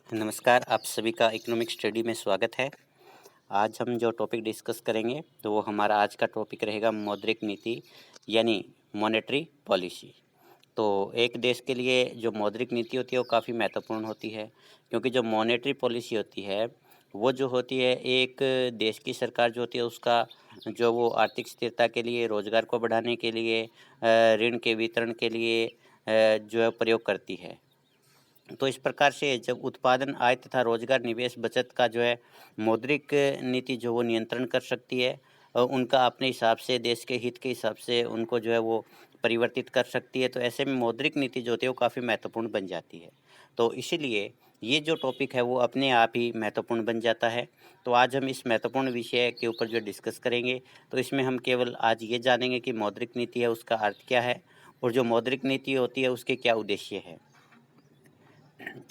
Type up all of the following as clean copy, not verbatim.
नमस्कार, आप सभी का इकोनॉमिक स्टडी में स्वागत है। आज हम जो टॉपिक डिस्कस करेंगे तो वो हमारा आज का टॉपिक रहेगा मौद्रिक नीति यानी मॉनेटरी पॉलिसी। तो एक देश के लिए जो मौद्रिक नीति होती है वो काफ़ी महत्वपूर्ण होती है, क्योंकि जो मॉनेटरी पॉलिसी होती है वो जो होती है एक देश की सरकार जो होती है उसका जो वो आर्थिक स्थिरता के लिए, रोजगार को बढ़ाने के लिए, ऋण के वितरण के लिए जो है प्रयोग करती है। तो इस प्रकार से जब उत्पादन, आय तथा रोजगार, निवेश, बचत का जो है मौद्रिक नीति जो वो नियंत्रण कर सकती है, उनका अपने हिसाब से देश के हित के हिसाब से उनको जो है वो परिवर्तित कर सकती है। तो ऐसे में मौद्रिक नीति जो होती है वो काफ़ी महत्वपूर्ण बन जाती है। तो इसीलिए ये जो टॉपिक है वो अपने आप ही महत्वपूर्ण बन जाता है। तो आज हम इस महत्वपूर्ण विषय के ऊपर जो डिस्कस करेंगे, तो इसमें हम केवल आज ये जानेंगे कि मौद्रिक नीति है उसका अर्थ क्या है और जो मौद्रिक नीति होती है उसके क्या उद्देश्य है।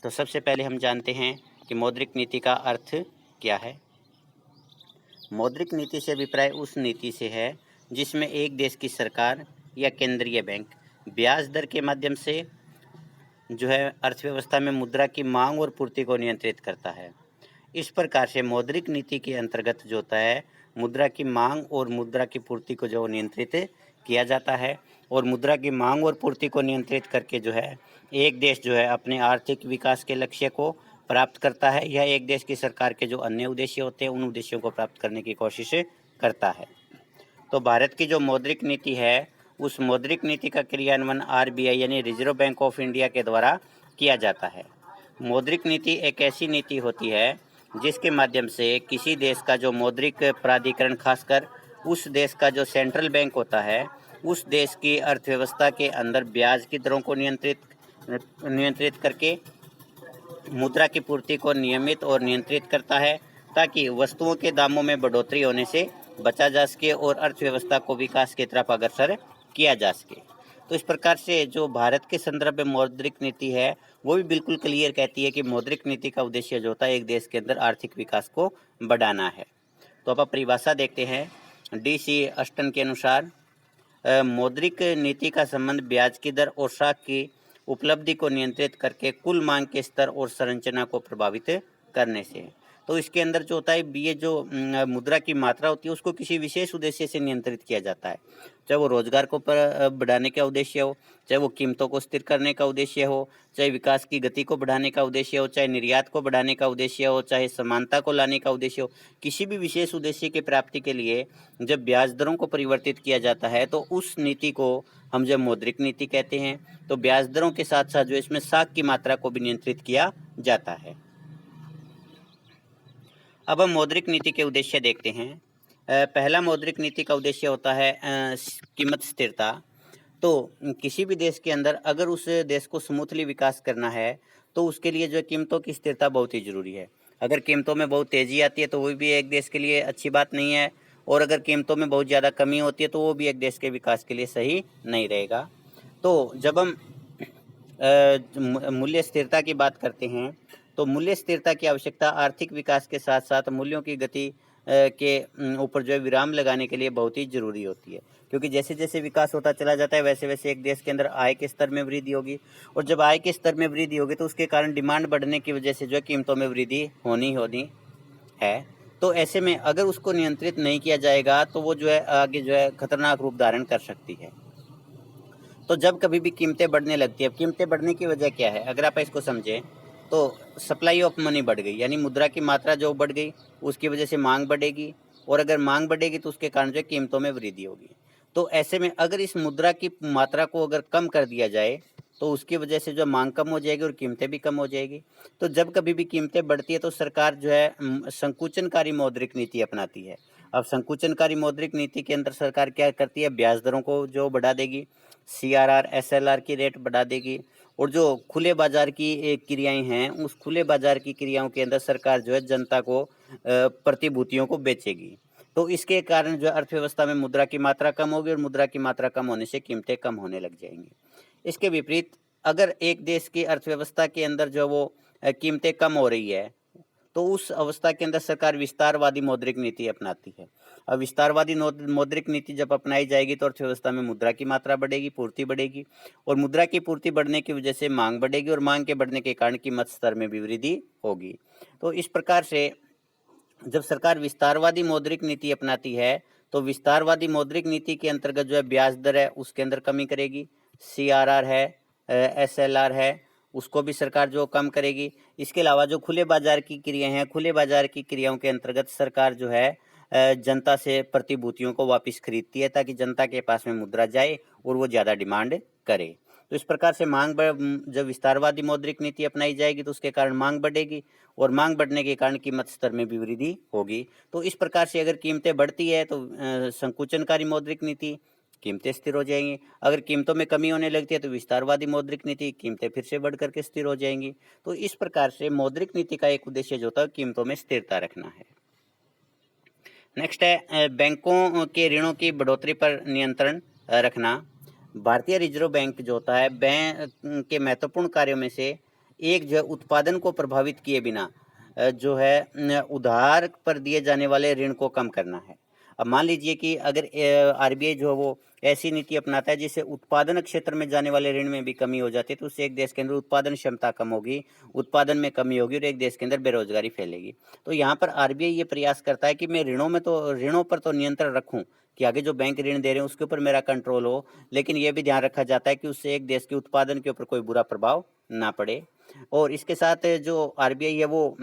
तो सबसे पहले हम जानते हैं कि मौद्रिक नीति का अर्थ क्या है। मौद्रिक नीति से अभिप्राय उस नीति से है जिसमें एक देश की सरकार या केंद्रीय बैंक ब्याज दर के माध्यम से जो है अर्थव्यवस्था में मुद्रा की मांग और पूर्ति को नियंत्रित करता है। इस प्रकार से मौद्रिक नीति के अंतर्गत जो होता है मुद्रा की मांग और मुद्रा की पूर्ति को जो नियंत्रित किया जाता है, और मुद्रा की मांग और पूर्ति को नियंत्रित करके जो है एक देश जो है अपने आर्थिक विकास के लक्ष्य को प्राप्त करता है। यह एक देश की सरकार के जो अन्य उद्देश्य होते हैं उन उद्देश्यों को प्राप्त करने की कोशिश करता है। तो भारत की जो मौद्रिक नीति है उस मौद्रिक नीति का क्रियान्वयन आरबीआई यानी रिजर्व बैंक ऑफ इंडिया के द्वारा किया जाता है। मौद्रिक नीति एक ऐसी नीति होती है जिसके माध्यम से किसी देश का जो मौद्रिक प्राधिकरण, खासकर उस देश का जो सेंट्रल बैंक होता है, उस देश की अर्थव्यवस्था के अंदर ब्याज की दरों को नियंत्रित करके मुद्रा की पूर्ति को नियमित और नियंत्रित करता है, ताकि वस्तुओं के दामों में बढ़ोतरी होने से बचा जा सके और अर्थव्यवस्था को विकास की तरफ अग्रसर किया जा सके। तो इस प्रकार से जो भारत के संदर्भ में मौद्रिक नीति है वो भी बिल्कुल क्लियर कहती है कि मौद्रिक नीति का उद्देश्य जो होता है एक देश के अंदर आर्थिक विकास को बढ़ाना है। तो अब परिभाषा देखते हैं। DC अस्टन के अनुसार मौद्रिक नीति का संबंध ब्याज की दर और साख की उपलब्धि को नियंत्रित करके कुल मांग के स्तर और संरचना को प्रभावित करने से है। तो इसके अंदर जो होता है ये जो मुद्रा की मात्रा होती है उसको किसी विशेष उद्देश्य से नियंत्रित किया जाता है, चाहे वो रोजगार को बढ़ाने का उद्देश्य हो, चाहे वो कीमतों को स्थिर करने का उद्देश्य हो, चाहे विकास की गति को बढ़ाने का उद्देश्य हो, चाहे निर्यात को बढ़ाने का उद्देश्य हो, चाहे समानता को लाने का उद्देश्य हो। किसी भी विशेष उद्देश्य की प्राप्ति के लिए जब ब्याज दरों को परिवर्तित किया जाता है तो उस नीति को हम जब मौद्रिक नीति कहते हैं। तो ब्याज दरों के साथ साथ जो इसमें साख की मात्रा को भी नियंत्रित किया जाता है। अब हम मौद्रिक नीति के उद्देश्य देखते हैं। पहला मौद्रिक नीति का उद्देश्य होता है कीमत स्थिरता। तो किसी भी देश के अंदर अगर उस देश को स्मूथली विकास करना है तो उसके लिए जो कीमतों की स्थिरता बहुत ही ज़रूरी है। अगर कीमतों में बहुत तेज़ी आती है तो वो भी एक देश के लिए अच्छी बात नहीं है, और अगर कीमतों में बहुत ज़्यादा कमी होती है तो वो भी एक देश के विकास के लिए सही नहीं रहेगा। तो जब हम मूल्य स्थिरता की बात करते हैं तो मूल्य स्थिरता की आवश्यकता आर्थिक विकास के साथ साथ मूल्यों की गति के ऊपर जो है विराम लगाने के लिए बहुत ही ज़रूरी होती है, क्योंकि जैसे जैसे विकास होता चला जाता है वैसे वैसे एक देश के अंदर आय के स्तर में वृद्धि होगी, और जब आय के स्तर में वृद्धि होगी तो उसके कारण डिमांड बढ़ने की वजह से जो है कीमतों में वृद्धि होनी है। तो ऐसे में अगर उसको नियंत्रित नहीं किया जाएगा तो वो जो है आगे जो है खतरनाक रूप धारण कर सकती है। तो जब कभी भी कीमतें बढ़ने लगती है, अब कीमतें बढ़ने की वजह क्या है, अगर आप इसको समझें तो सप्लाई ऑफ मनी बढ़ गई, यानी मुद्रा की मात्रा जो बढ़ गई उसकी वजह से मांग बढ़ेगी, और अगर मांग बढ़ेगी तो उसके कारण जो है कीमतों में वृद्धि होगी। तो ऐसे में अगर इस मुद्रा की मात्रा को अगर कम कर दिया जाए तो उसकी वजह से जो मांग कम हो जाएगी और कीमतें भी कम हो जाएगी। तो जब कभी भी कीमतें बढ़ती है तो सरकार जो है संकुचनकारी मौद्रिक नीति अपनाती है। अब संकुचनकारी मौद्रिक नीति के अंदर सरकार क्या करती है, ब्याज दरों को जो बढ़ा देगी, CRR SLR की रेट बढ़ा देगी, और जो खुले बाजार की क्रियाएं हैं उस खुले बाजार की क्रियाओं के अंदर सरकार जो है जनता को प्रतिभूतियों को बेचेगी। तो इसके कारण जो अर्थव्यवस्था में मुद्रा की मात्रा कम होगी, और मुद्रा की मात्रा कम होने से कीमतें कम होने लग जाएंगी। इसके विपरीत अगर एक देश की अर्थव्यवस्था के अंदर जो वो कीमतें कम हो रही है तो उस अवस्था के अंदर सरकार विस्तारवादी मौद्रिक नीति अपनाती है। अब विस्तारवादी मौद्रिक नीति जब अपनाई जाएगी तो अर्थव्यवस्था में मुद्रा की मात्रा बढ़ेगी, पूर्ति बढ़ेगी, और मुद्रा की पूर्ति बढ़ने की वजह से मांग बढ़ेगी, और मांग के बढ़ने के कारण कीमत स्तर में भी वृद्धि होगी। तो इस प्रकार से जब सरकार विस्तारवादी मौद्रिक नीति अपनाती है तो विस्तारवादी मौद्रिक नीति के अंतर्गत जो है ब्याज दर है उसके अंदर कमी करेगी, CRR है, SLR है, उसको भी सरकार जो कम करेगी। इसके अलावा जो खुले बाजार की क्रियाएं हैं, खुले बाजार की क्रियाओं के अंतर्गत सरकार जो है जनता से प्रतिभूतियों को वापस खरीदती है ताकि जनता के पास में मुद्रा जाए और वो ज़्यादा डिमांड करे। तो इस प्रकार से जब विस्तारवादी मौद्रिक नीति अपनाई जाएगी तो उसके कारण मांग बढ़ेगी, और मांग बढ़ने के कारण कीमत स्तर में भी वृद्धि होगी। तो इस प्रकार से अगर कीमतें बढ़ती है तो संकुचनकारी मौद्रिक नीति, कीमतें स्थिर हो जाएंगी। अगर कीमतों में कमी होने लगती है तो विस्तारवादी मौद्रिक नीति, कीमतें फिर से बढ़ करके स्थिर हो जाएंगी। तो इस प्रकार से मौद्रिक नीति का एक उद्देश्य जो होता है कीमतों में स्थिरता रखना है। नेक्स्ट है बैंकों के ऋणों की बढ़ोतरी पर नियंत्रण रखना। भारतीय रिजर्व बैंक जो होता है, बैंक के महत्वपूर्ण कार्यों में से एक जो है उत्पादन को प्रभावित किए बिना जो है उधार पर दिए जाने वाले ऋण को कम करना है। अब मान लीजिए कि अगर RBI जो है वो ऐसी नीति अपनाता है जिससे उत्पादन क्षेत्र में जाने वाले ऋण में भी कमी हो जाती है, तो उससे एक देश के अंदर उत्पादन क्षमता कम होगी, उत्पादन में कमी होगी और एक देश के अंदर बेरोजगारी फैलेगी। तो यहाँ पर RBI ये प्रयास करता है कि मैं ऋणों पर तो नियंत्रण रखूं, कि आगे जो बैंक ऋण दे रहे हैं उसके ऊपर मेरा कंट्रोल हो, लेकिन ये भी ध्यान रखा जाता है कि उससे एक देश के उत्पादन के ऊपर कोई बुरा प्रभाव ना पड़े। और इसके साथ जो RBI है वो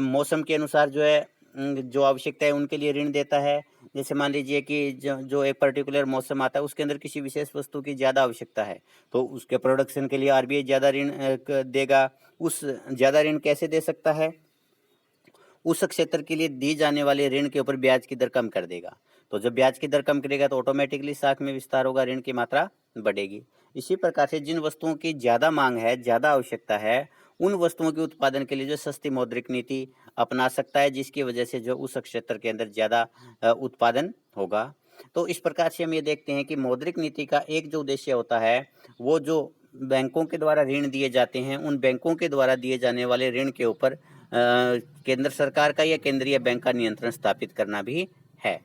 मौसम के अनुसार जो है जो आवश्यकता है उनके लिए ऋण देता है। जैसे मान लीजिए कि जो एक पर्टिकुलर मौसम आता है उसके अंदर किसी विशेष वस्तु की ज़्यादा आवश्यकता है तो उसके प्रोडक्शन के लिए RBI ज़्यादा ऋण देगा। उस ज़्यादा ऋण कैसे दे सकता है? उस क्षेत्र के लिए दी जाने वाले ऋण के ऊपर ब्याज की दर कम कर देगा। तो जब ब्याज की दर कम करेगा तो ऑटोमेटिकली साख में विस्तार होगा, ऋण की मात्रा बढ़ेगी। इसी प्रकार से जिन वस्तुओं की ज़्यादा मांग है, ज़्यादा आवश्यकता है, उन वस्तुओं के उत्पादन के लिए जो सस्ती मौद्रिक नीति अपना सकता है, जिसकी वजह से जो उस क्षेत्र के अंदर ज़्यादा उत्पादन होगा। तो इस प्रकार से हम ये देखते हैं कि मौद्रिक नीति का एक जो उद्देश्य होता है वो जो बैंकों के द्वारा ऋण दिए जाते हैं, उन बैंकों के द्वारा दिए जाने वाले ऋण के ऊपर केंद्र सरकार का या केंद्रीय बैंक का नियंत्रण स्थापित करना भी है।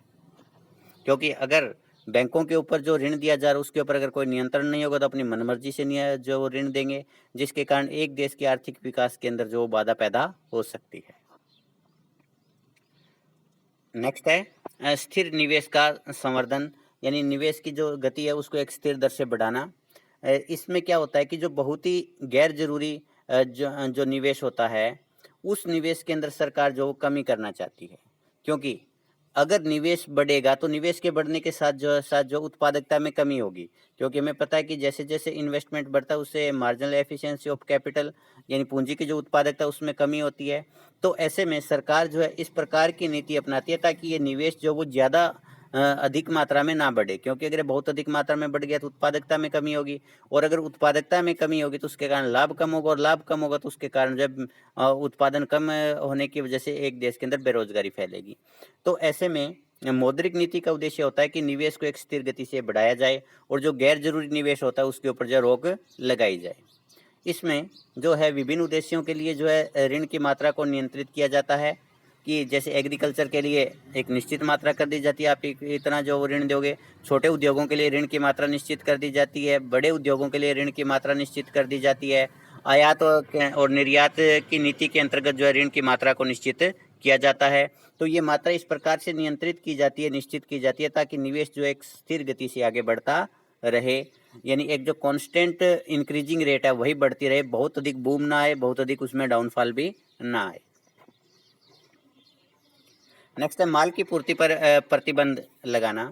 क्योंकि अगर बैंकों के ऊपर जो ऋण दिया जा रहा है उसके ऊपर अगर कोई नियंत्रण नहीं होगा तो अपनी मनमर्जी से जो ऋण देंगे, जिसके कारण एक देश के आर्थिक विकास के अंदर जो बाधा पैदा हो सकती है। नेक्स्ट है स्थिर निवेश का संवर्धन, यानी निवेश की जो गति है उसको एक स्थिर दर से बढ़ाना। इसमें क्या होता है कि जो बहुत ही गैर जरूरी जो निवेश होता है उस निवेश के अंदर सरकार जो कमी करना चाहती है, क्योंकि अगर निवेश बढ़ेगा तो निवेश के बढ़ने के साथ जो उत्पादकता में कमी होगी, क्योंकि हमें पता है कि जैसे जैसे इन्वेस्टमेंट बढ़ता है उससे मार्जिनल एफिशिएंसी ऑफ कैपिटल यानी पूंजी की जो उत्पादकता उसमें कमी होती है। तो ऐसे में सरकार जो है इस प्रकार की नीति अपनाती है ताकि ये निवेश जो वो ज़्यादा अधिक मात्रा में ना बढ़े, क्योंकि अगर बहुत अधिक मात्रा में बढ़ गया तो उत्पादकता में कमी होगी, और अगर उत्पादकता में कमी होगी तो उसके कारण लाभ कम होगा, और लाभ कम होगा तो उसके कारण जब उत्पादन कम होने की वजह से एक देश के अंदर बेरोजगारी फैलेगी। तो ऐसे में मौद्रिक नीति का उद्देश्य होता है कि निवेश को एक स्थिर गति से बढ़ाया जाए और जो गैर जरूरी निवेश होता है उसके ऊपर जो रोक लगाई जाए। इसमें जो है विभिन्न उद्देश्यों के लिए जो है ऋण की मात्रा को नियंत्रित किया जाता है, कि जैसे एग्रीकल्चर के लिए एक निश्चित मात्रा कर दी जाती है, आप इतना जो ऋण दोगे। छोटे उद्योगों के लिए ऋण की मात्रा निश्चित कर दी जाती है, बड़े उद्योगों के लिए ऋण की मात्रा निश्चित कर दी जाती है। आयात और निर्यात की नीति के अंतर्गत जो है ऋण की मात्रा को निश्चित किया जाता है। तो ये मात्रा इस प्रकार से नियंत्रित की जाती है, निश्चित की जाती है ताकि निवेश जो एक स्थिर गति से आगे बढ़ता रहे, यानी एक जो कांस्टेंट इंक्रीजिंग रेट है वही बढ़ती रहे, बहुत अधिक बूम ना आए, बहुत अधिक उसमें डाउनफॉल भी ना आए। नेक्स्ट है माल की पूर्ति पर प्रतिबंध लगाना।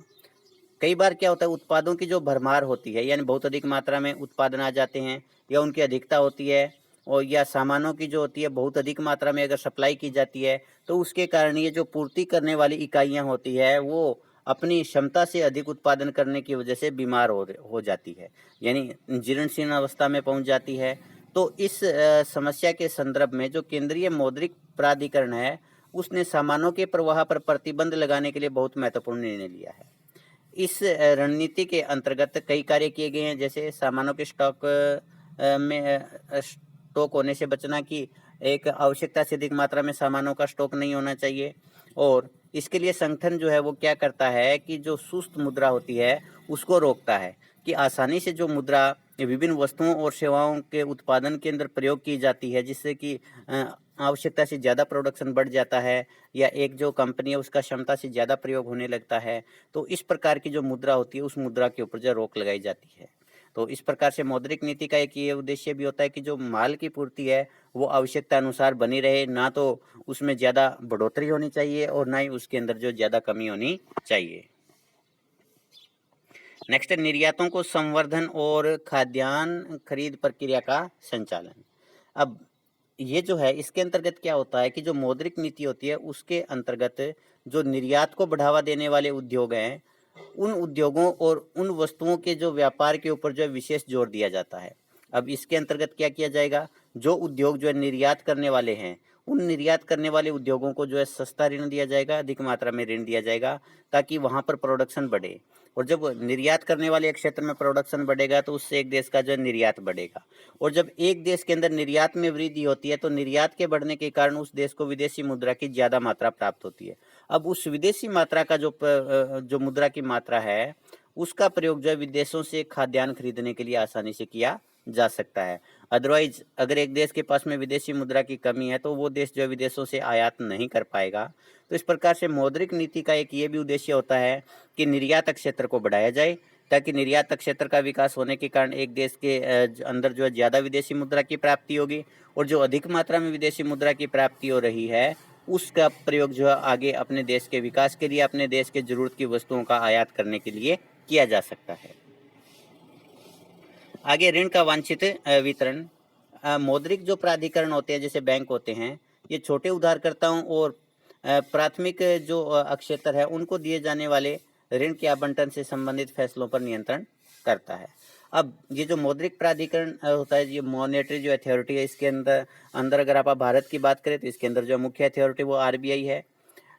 कई बार क्या होता है उत्पादों की जो भरमार होती है, यानी बहुत अधिक मात्रा में उत्पादन आ जाते हैं या उनकी अधिकता होती है, और या सामानों की जो होती है बहुत अधिक मात्रा में अगर सप्लाई की जाती है तो उसके कारण ये जो पूर्ति करने वाली इकाइयां होती है वो अपनी क्षमता से अधिक उत्पादन करने की वजह से बीमार हो जाती है, यानी जीर्णशीर्ण अवस्था में पहुंच जाती है। तो इस समस्या के संदर्भ में जो केंद्रीय मौद्रिक प्राधिकरण है उसने सामानों के प्रवाह पर प्रतिबंध लगाने के लिए बहुत महत्वपूर्ण निर्णय लिया है। इस रणनीति के अंतर्गत कई कार्य किए गए हैं, जैसे सामानों के स्टॉक स्टॉक होने से बचना कि एक आवश्यकता से अधिक मात्रा में सामानों का स्टॉक नहीं होना चाहिए। और इसके लिए संगठन जो है वो क्या करता है कि जो सुस्त मुद्रा होती है उसको रोकता है, कि आसानी से जो मुद्रा विभिन्न वस्तुओं और सेवाओं के उत्पादन के अंदर प्रयोग की जाती है, जिससे कि आवश्यकता से ज़्यादा प्रोडक्शन बढ़ जाता है, या एक जो कंपनी है उसका क्षमता से ज़्यादा प्रयोग होने लगता है, तो इस प्रकार की जो मुद्रा होती है उस मुद्रा के ऊपर जो रोक लगाई जाती है। तो इस प्रकार से मौद्रिक नीति का एक ये उद्देश्य भी होता है कि जो माल की पूर्ति है वो आवश्यकता अनुसार बनी रहे, ना तो उसमें ज़्यादा बढ़ोतरी होनी चाहिए और ना ही उसके अंदर जो ज़्यादा कमी होनी चाहिए। नेक्स्ट है निर्यातों को संवर्धन और खाद्यान्न खरीद प्रक्रिया का संचालन। अब ये जो है इसके अंतर्गत क्या होता है कि जो मौद्रिक नीति होती है उसके अंतर्गत जो निर्यात को बढ़ावा देने वाले उद्योग हैं, उन उद्योगों और उन वस्तुओं के जो व्यापार के ऊपर जो है विशेष जोर दिया जाता है। अब इसके अंतर्गत क्या किया जाएगा, जो उद्योग जो है निर्यात करने वाले हैं, उन निर्यात करने वाले उद्योगों को जो है सस्ता ऋण दिया जाएगा, अधिक मात्रा में ऋण दिया जाएगा, ताकि वहाँ पर प्रोडक्शन बढ़े। और जब निर्यात करने वाले क्षेत्र में प्रोडक्शन बढ़ेगा तो उससे एक देश का जो है निर्यात बढ़ेगा। और जब एक देश के अंदर निर्यात में वृद्धि होती है तो निर्यात के बढ़ने के कारण उस देश को विदेशी मुद्रा की ज़्यादा मात्रा प्राप्त होती है। अब उस विदेशी मात्रा का जो मुद्रा की मात्रा है उसका प्रयोग जो है विदेशों से खाद्यान्न खरीदने के लिए आसानी से किया जा सकता है। अदरवाइज अगर एक देश के पास में विदेशी मुद्रा की कमी है तो वो देश जो है विदेशों से आयात नहीं कर पाएगा। तो इस प्रकार से मौद्रिक नीति का एक ये भी उद्देश्य होता है कि निर्यात क्षेत्र को बढ़ाया जाए, ताकि निर्यात क्षेत्र का विकास होने के कारण एक देश के अंदर जो है ज़्यादा विदेशी मुद्रा की प्राप्ति होगी, और जो अधिक मात्रा में विदेशी मुद्रा की प्राप्ति हो रही है उसका प्रयोग जो है आगे अपने देश के विकास के लिए, अपने देश के जरूरत की वस्तुओं का आयात करने के लिए किया जा सकता है। आगे ऋण का वांछित वितरण। मौद्रिक जो प्राधिकरण होते हैं जैसे बैंक होते हैं, ये छोटे उधारकर्ताओं और प्राथमिक जो क्षेत्र है उनको दिए जाने वाले ऋण के आवंटन से संबंधित फैसलों पर नियंत्रण करता है। अब ये जो मौद्रिक प्राधिकरण होता है, ये मॉनेटरी जो अथॉरिटी है, इसके अंदर अंदर अगर आप भारत की बात करें तो इसके अंदर जो मुख्य अथॉरिटी वो आरबीआई है।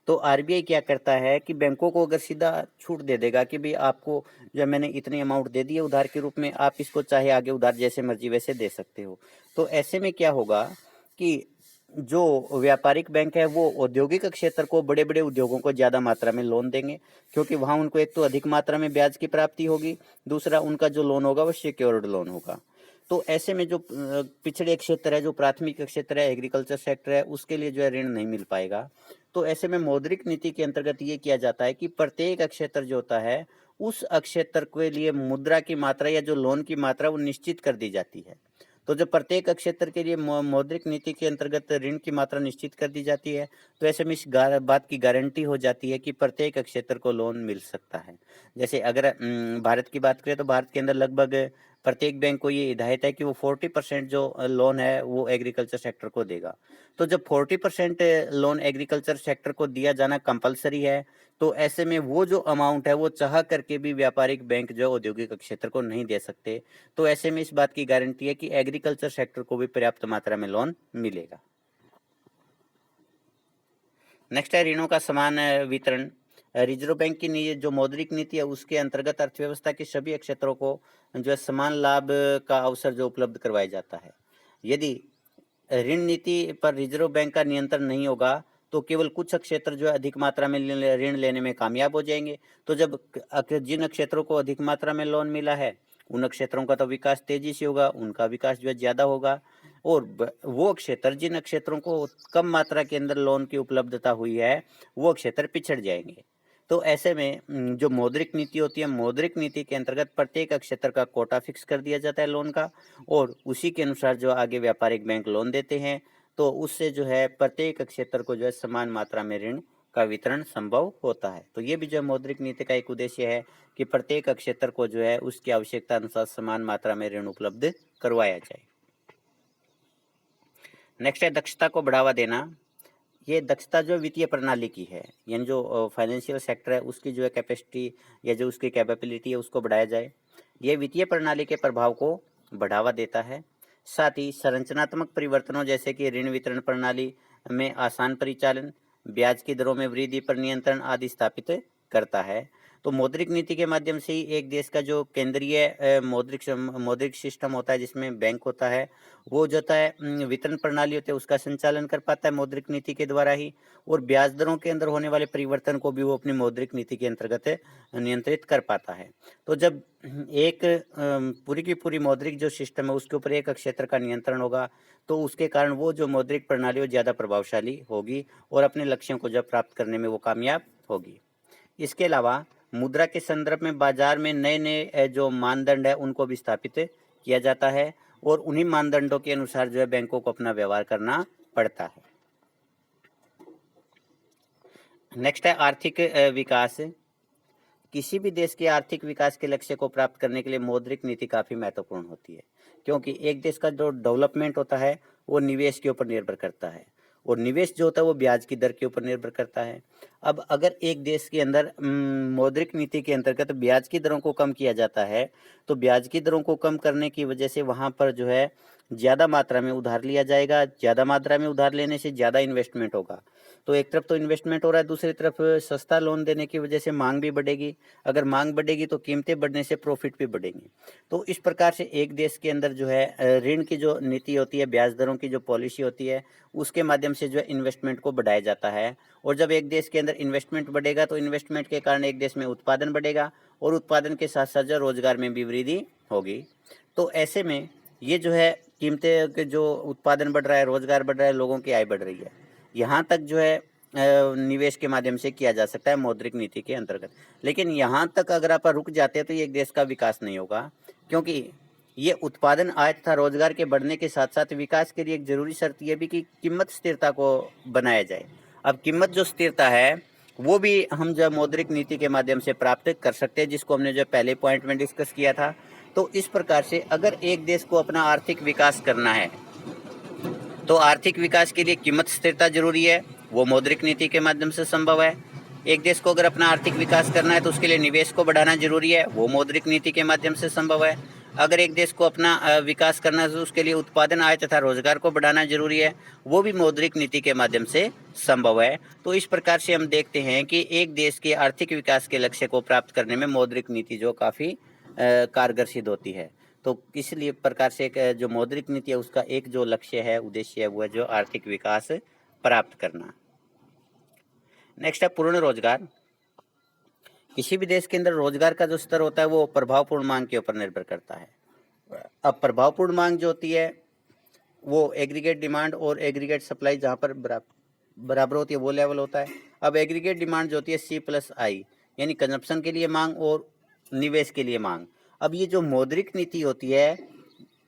तो आरबीआई क्या करता है कि बैंकों को अगर सीधा छूट दे देगा कि भाई आपको जो मैंने इतनी अमाउंट दे दी है उधार के रूप में, आप इसको चाहे आगे उधार जैसे मर्जी वैसे दे सकते हो। तो ऐसे में क्या होगा कि जो व्यापारिक बैंक है वो औद्योगिक क्षेत्र को, बड़े बड़े उद्योगों को ज़्यादा मात्रा में लोन देंगे, क्योंकि वहाँ उनको एक तो अधिक मात्रा में ब्याज की प्राप्ति होगी, दूसरा उनका जो लोन होगा वो सिक्योर्ड लोन होगा। तो ऐसे में जो पिछड़े क्षेत्र है, जो प्राथमिक क्षेत्र है, एग्रीकल्चर सेक्टर है, उसके लिए जो है ऋण नहीं मिल पाएगा। तो ऐसे में मौद्रिक नीति के अंतर्गत ये किया जाता है कि प्रत्येक क्षेत्र जो होता है उस क्षेत्र के लिए मुद्रा की मात्रा या जो लोन की मात्रा वो निश्चित कर दी जाती है। तो जब प्रत्येक क्षेत्र के लिए मौद्रिक नीति के अंतर्गत ऋण की मात्रा निश्चित कर दी जाती है तो ऐसे में इस बात की गारंटी हो जाती है कि प्रत्येक क्षेत्र को लोन मिल सकता है। जैसे अगर भारत की बात करें तो भारत के अंदर लगभग प्रत्येक बैंक को ये हिदायत है कि वो 40% जो लोन है वो एग्रीकल्चर सेक्टर को देगा। तो जब 40% लोन एग्रीकल्चर सेक्टर को दिया जाना कंपलसरी है, तो ऐसे में वो जो अमाउंट है वो चाह करके भी व्यापारिक बैंक जो औद्योगिक क्षेत्र को नहीं दे सकते। तो ऐसे में इस बात की गारंटी है कि एग्रीकल्चर सेक्टर को भी पर्याप्त मात्रा में लोन मिलेगा। नेक्स्ट है ऋणों का समान वितरण। रिजर्व बैंक की जो मौद्रिक नीति है उसके अंतर्गत अर्थव्यवस्था के सभी क्षेत्रों को जो है समान लाभ का अवसर जो उपलब्ध करवाया जाता है। यदि ऋण नीति पर रिजर्व बैंक का नियंत्रण नहीं होगा तो केवल कुछ क्षेत्र जो है अधिक मात्रा में ऋण लेने में कामयाब हो जाएंगे। तो जब जिन क्षेत्रों को अधिक मात्रा में लोन मिला है उन क्षेत्रों का तो विकास तेजी से होगा, उनका विकास जो है ज़्यादा होगा, और वो क्षेत्र जिन क्षेत्रों को कम मात्रा के अंदर लोन की उपलब्धता हुई है वो क्षेत्र पिछड़ जाएंगे। तो ऐसे में जो मौद्रिक नीति होती है, मौद्रिक नीति के अंतर्गत प्रत्येक क्षेत्र का कोटा फिक्स कर दिया जाता है लोन का, और उसी के अनुसार जो आगे व्यापारिक बैंक लोन देते हैं तो उससे जो है प्रत्येक क्षेत्र को जो है समान मात्रा में ऋण का वितरण संभव होता है। तो ये भी जो है मौद्रिक नीति का एक उद्देश्य है कि प्रत्येक क्षेत्र को जो है उसकी आवश्यकता अनुसार समान मात्रा में ऋण उपलब्ध करवाया जाए। नेक्स्ट है दक्षता को बढ़ावा देना। ये दक्षता जो वित्तीय प्रणाली की है, यानी जो फाइनेंशियल सेक्टर है उसकी जो है कैपेसिटी या जो उसकी कैपेबिलिटी है उसको बढ़ाया जाए। ये वित्तीय प्रणाली के प्रभाव को बढ़ावा देता है। साथ ही संरचनात्मक परिवर्तनों जैसे कि ऋण वितरण प्रणाली में आसान परिचालन, ब्याज की दरों में वृद्धि पर नियंत्रण आदि स्थापित करता है। तो मौद्रिक नीति के माध्यम से ही एक देश का जो केंद्रीय मौद्रिक सिस्टम होता है, जिसमें बैंक होता है, वो जो होता है वितरण प्रणाली होती है, उसका संचालन कर पाता है मौद्रिक नीति के द्वारा ही। और ब्याज दरों के अंदर होने वाले परिवर्तन को भी वो अपनी मौद्रिक नीति के अंतर्गत नियंत्रित कर पाता है। तो जब एक पूरी की पूरी मौद्रिक जो सिस्टम है उसके ऊपर एक क्षेत्र का नियंत्रण होगा, तो उसके कारण वो जो मौद्रिक प्रणाली वो ज़्यादा प्रभावशाली होगी और अपने लक्ष्यों को जब प्राप्त करने में वो कामयाब होगी। इसके अलावा मुद्रा के संदर्भ में बाजार में नए नए जो मानदंड है उनको भी स्थापित किया जाता है और उन्हीं मानदंडों के अनुसार जो है बैंकों को अपना व्यवहार करना पड़ता है। नेक्स्ट है आर्थिक विकास। किसी भी देश के आर्थिक विकास के लक्ष्य को प्राप्त करने के लिए मौद्रिक नीति काफ़ी महत्वपूर्ण होती है, क्योंकि एक देश का जो डेवलपमेंट होता है वो निवेश के ऊपर निर्भर करता है और निवेश जो होता है वो ब्याज की दर के ऊपर निर्भर करता है। अब अगर एक देश के अंदर मौद्रिक नीति के अंतर्गत ब्याज की दरों को कम किया जाता है, तो ब्याज की दरों को कम करने की वजह से वहाँ पर जो है ज़्यादा मात्रा में उधार लिया जाएगा। ज़्यादा मात्रा में उधार लेने से ज़्यादा इन्वेस्टमेंट होगा, तो एक तरफ तो इन्वेस्टमेंट हो रहा है, दूसरी तरफ सस्ता लोन देने की वजह से मांग भी बढ़ेगी। अगर मांग बढ़ेगी तो कीमतें बढ़ने से प्रॉफिट भी बढ़ेंगे। तो इस प्रकार से एक देश के अंदर जो है ऋण की जो नीति होती है, ब्याज दरों की जो पॉलिसी होती है, उसके माध्यम से जो है इन्वेस्टमेंट को बढ़ाया जाता है। और जब एक देश के अंदर इन्वेस्टमेंट बढ़ेगा तो इन्वेस्टमेंट के कारण एक देश में उत्पादन बढ़ेगा और उत्पादन के साथ साथ जो रोजगार में भी वृद्धि होगी। तो ऐसे में ये जो है कीमतें के जो उत्पादन बढ़ रहा है, रोजगार बढ़ रहा है, लोगों की आय बढ़ रही है, यहाँ तक जो है निवेश के माध्यम से किया जा सकता है मौद्रिक नीति के अंतर्गत। लेकिन यहाँ तक अगर आप रुक जाते हैं तो ये एक देश का विकास नहीं होगा, क्योंकि ये उत्पादन, आय तथा रोजगार के बढ़ने के साथ साथ विकास के लिए एक जरूरी शर्त यह भी कि कीमत स्थिरता को बनाया जाए। अब कीमत जो स्थिरता है वो भी हम जो मौद्रिक नीति के माध्यम से प्राप्त कर सकते हैं, जिसको हमने जो पहले पॉइंट में डिस्कस किया था। तो इस प्रकार से अगर एक देश को अपना आर्थिक विकास करना है तो आर्थिक विकास के लिए कीमत स्थिरता जरूरी है, वो मौद्रिक नीति के माध्यम से संभव है। एक देश को अगर अपना आर्थिक विकास करना है तो उसके लिए निवेश को बढ़ाना जरूरी है, वो मौद्रिक नीति के माध्यम से संभव है। अगर एक देश को अपना विकास करना है तो उसके लिए उत्पादन, आय तथा रोजगार को बढ़ाना जरूरी है, वो भी मौद्रिक नीति के माध्यम से संभव है। तो इस प्रकार से हम देखते हैं कि एक देश के आर्थिक विकास के लक्ष्य को प्राप्त करने में मौद्रिक नीति जो काफ़ी कारगर सिद्ध होती है। तो इसलिए प्रकार से एक जो मौद्रिक नीति है उसका एक जो लक्ष्य है, उद्देश्य है, वो है जो आर्थिक विकास प्राप्त करना। नेक्स्ट है पूर्ण रोजगार। किसी भी देश के अंदर रोजगार का जो स्तर होता है वो प्रभावपूर्ण मांग के ऊपर निर्भर करता है। अब प्रभावपूर्ण मांग जो होती है वो एग्रीगेट डिमांड और एग्रीगेट सप्लाई जहाँ पर बराबर होती है वो लेवल होता है। अब एग्रीगेट डिमांड जो होती है C+I, यानी कंजप्शन के लिए मांग और निवेश के लिए मांग। अब ये जो मौद्रिक नीति होती है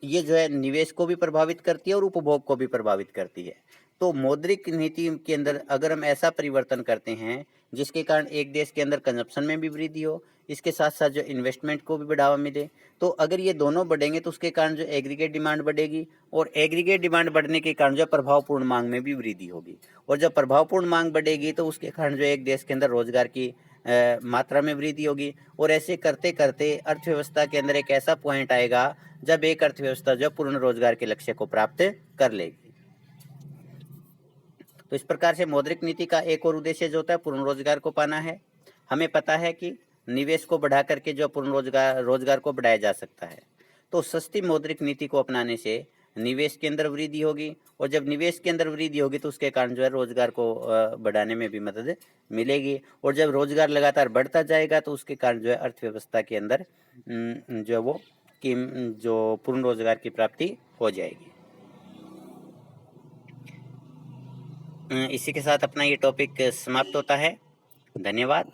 ये जो है निवेश को भी प्रभावित करती है और उपभोग को भी प्रभावित करती है। तो मौद्रिक नीति के अंदर अगर हम ऐसा परिवर्तन करते हैं जिसके कारण एक देश के अंदर कंजप्शन में भी वृद्धि हो, इसके साथ साथ जो इन्वेस्टमेंट को भी बढ़ावा मिले, तो अगर ये दोनों बढ़ेंगे तो उसके कारण जो एग्रीगेट डिमांड बढ़ेगी और एग्रीगेट डिमांड बढ़ने के कारण जो प्रभावपूर्ण मांग में भी वृद्धि होगी। और जब प्रभावपूर्ण मांग बढ़ेगी तो उसके कारण जो एक देश के अंदर रोजगार की मात्रा में वृद्धि होगी। और ऐसे करते करते अर्थव्यवस्था के अंदर एक ऐसा पॉइंट आएगा जब एक अर्थव्यवस्था जो पूर्ण रोजगार के लक्ष्य को प्राप्त कर लेगी। तो इस प्रकार से मौद्रिक नीति का एक और उद्देश्य जो होता है पूर्ण रोजगार को पाना है। हमें पता है कि निवेश को बढ़ा करके जो पूर्ण रोजगार को बढ़ाया जा सकता है। तो सस्ती मौद्रिक नीति को अपनाने से निवेश के अंदर वृद्धि होगी और जब निवेश के अंदर वृद्धि होगी तो उसके कारण जो है रोजगार को बढ़ाने में भी मदद मिलेगी। और जब रोजगार लगातार बढ़ता जाएगा तो उसके कारण जो है अर्थव्यवस्था के अंदर जो है वो जो पूर्ण रोजगार की प्राप्ति हो जाएगी। इसी के साथ अपना ये टॉपिक समाप्त होता है। धन्यवाद।